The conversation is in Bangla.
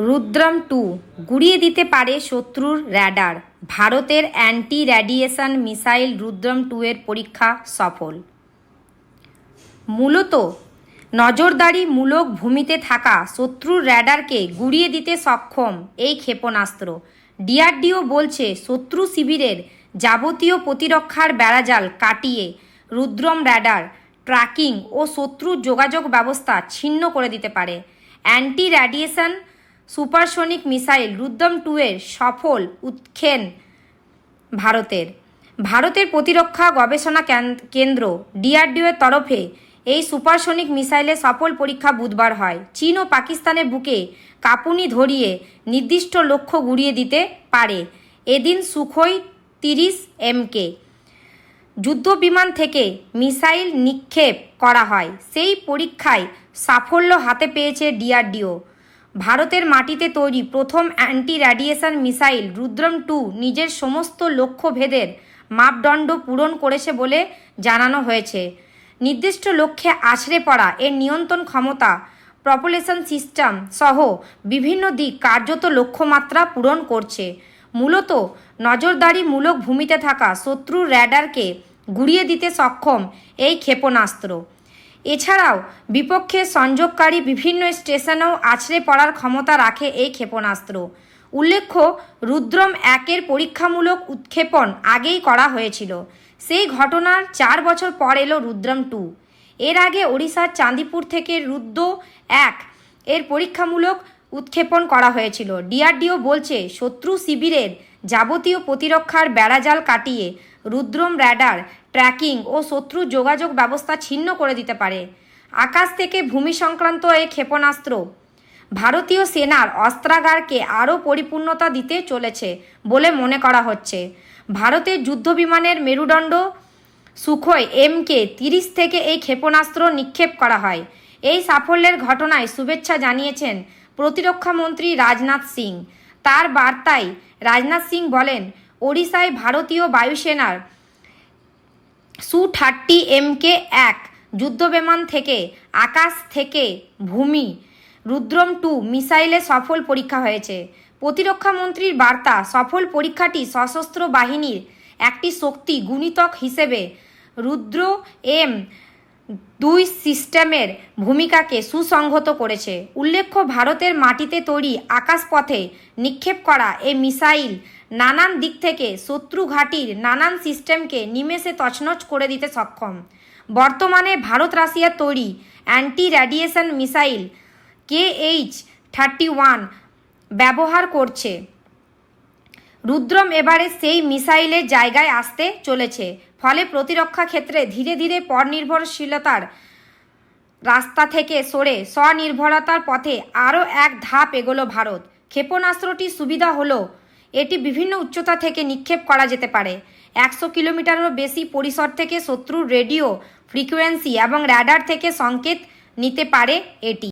রুদ্রম 2 গুড়িয়ে দিতে পারে শত্রুর র্যাডার। ভারতের অ্যান্টি রেডিয়েশন মিসাইল রুদ্রম 2 এর পরীক্ষা সফল। মূলত নজরদারিমূলক ভূমিতে থাকা শত্রুর র্যাডারকে গুড়িয়ে দিতে সক্ষম এই ক্ষেপণাস্ত্র। ডিআরডিও বলছে শত্রু শিবিরের যাবতীয় প্রতিরক্ষার বেড়াজাল কাটিয়ে রুদ্রম র্যাডার ট্র্যাকিং ও শত্রুর যোগাযোগ ব্যবস্থা ছিন্ন করে দিতে পারে। Anti radiation supersonic missile Rudram 2 এর সফল উৎক্ষেপণ ভারতের প্রতিরক্ষা গবেষণা কেন্দ্র ডিআরডিওর তরফে এই সুপারসনিক মিসাইলের সফল পরীক্ষা বুধবার হয়। চীন ও পাকিস্তানের বুকে কাঁপুনি ধরিয়ে নির্দিষ্ট লক্ষ্য গুড়িয়ে দিতে পারে। এদিন সুখোই 30 MK যুদ্ধবিমান থেকে মিসাইল নিক্ষেপ করা হয়। সেই পরীক্ষায় সাফল্য হাতে পেয়েছে ডিআরডিও। ভারতের মাটিতে তৈরি প্রথম অ্যান্টি রেডিয়েশন মিসাইল রুদ্রম 2 নিজের সমস্ত লক্ষ্যভেদের মাপদণ্ড পূরণ করেছে বলে জানানো হয়েছে। নির্দিষ্ট লক্ষ্যে আছড়ে পড়া এর নিয়ন্ত্রণ ক্ষমতা, প্রপেলশন সিস্টেম সহ বিভিন্ন দিক কার্যত লক্ষ্যমাত্রা পূরণ করছে। মূলত নজরদারিমূলক ভূমিতে থাকা শত্রুর র্যাডারকে গুড়িয়ে দিতে সক্ষম এই ক্ষেপণাস্ত্র। এছাড়াও বিপক্ষের সংযোগকারী বিভিন্ন স্টেশনেও আছড়ে পড়ার ক্ষমতা রাখে এই ক্ষেপণাস্ত্র। উল্লেখ্য, রুদ্রম 1 এর পরীক্ষামূলক উৎক্ষেপণ আগেই করা হয়েছিল। সেই ঘটনার 4 বছর পর এলো রুদ্রম 2। এর আগে ওড়িশার চাঁদিপুর থেকে রুদ্র 1 এর পরীক্ষামূলক উৎক্ষেপণ করা হয়েছিল। ডিআরডিও বলছে শত্রু শিবিরের যাবতীয় প্রতিরক্ষার বেড়াজাল কাটিয়ে রুদ্রম র্যাডার ট্র্যাকিং ও শত্রু যোগাযোগ ব্যবস্থা ছিন্ন করে দিতে পারে। আকাশ থেকে ভূমি সংক্রান্ত এই ক্ষেপণাস্ত্র ভারতীয় সেনার অস্ত্রাগারকে আরও পরিপূর্ণতা দিতে চলেছে বলে মনে করা হচ্ছে। ভারতের যুদ্ধবিমানের মেরুদণ্ড সুখোই MK 30 থেকে এই ক্ষেপণাস্ত্র নিক্ষেপ করা হয়। এই সাফল্যের ঘটনায় শুভেচ্ছা জানিয়েছেন প্রতিরক্ষামন্ত্রী রাজনাথ সিং। তার বার্তায় রাজনাথ সিং বলেন, ওড়িশায় ভারতীয় বায়ুসেনার Su-30 MK-1 যুদ্ধবিমান থেকে আকাশ থেকে ভূমি রুদ্রম 2 মিসাইলের সফল পরীক্ষা হয়েছে। প্রতিরক্ষামন্ত্রীর বার্তা, সফল পরীক্ষাটি সশস্ত্র বাহিনীর একটি শক্তি গুণিতক হিসেবে রুদ্র M-2 সিস্টেমের ভূমিকাকে সুসংহত করেছে। উল্লেখ্য, ভারতের মাটিতে তৈরি আকাশপথে নিক্ষেপ করা এই মিসাইল নানান দিক থেকে শত্রু ঘাঁটির নানান সিস্টেমকে নিমেষে তছনছ করে দিতে সক্ষম। বর্তমানে ভারত রাশিয়ার তৈরি অ্যান্টি রেডিয়েশন মিসাইল KH-31 ব্যবহার করছে। রুদ্রম এবারে সেই মিসাইলের জায়গায় আসতে চলেছে। ফলে প্রতিরক্ষা ক্ষেত্রে ধীরে ধীরে পরনির্ভরশীলতার রাস্তা থেকে সরে স্বনির্ভরতার পথে আরও এক ধাপ এগোলো ভারত। ক্ষেপণাস্ত্রটির সুবিধা হলো এটি বিভিন্ন উচ্চতা থেকে নিক্ষেপ করা যেতে পারে। 100 কিলোমিটারেরও বেশি পরিসর থেকে শত্রুর রেডিও ফ্রিকোয়েন্সি এবং র্যাডার থেকে সংকেত নিতে পারে এটি।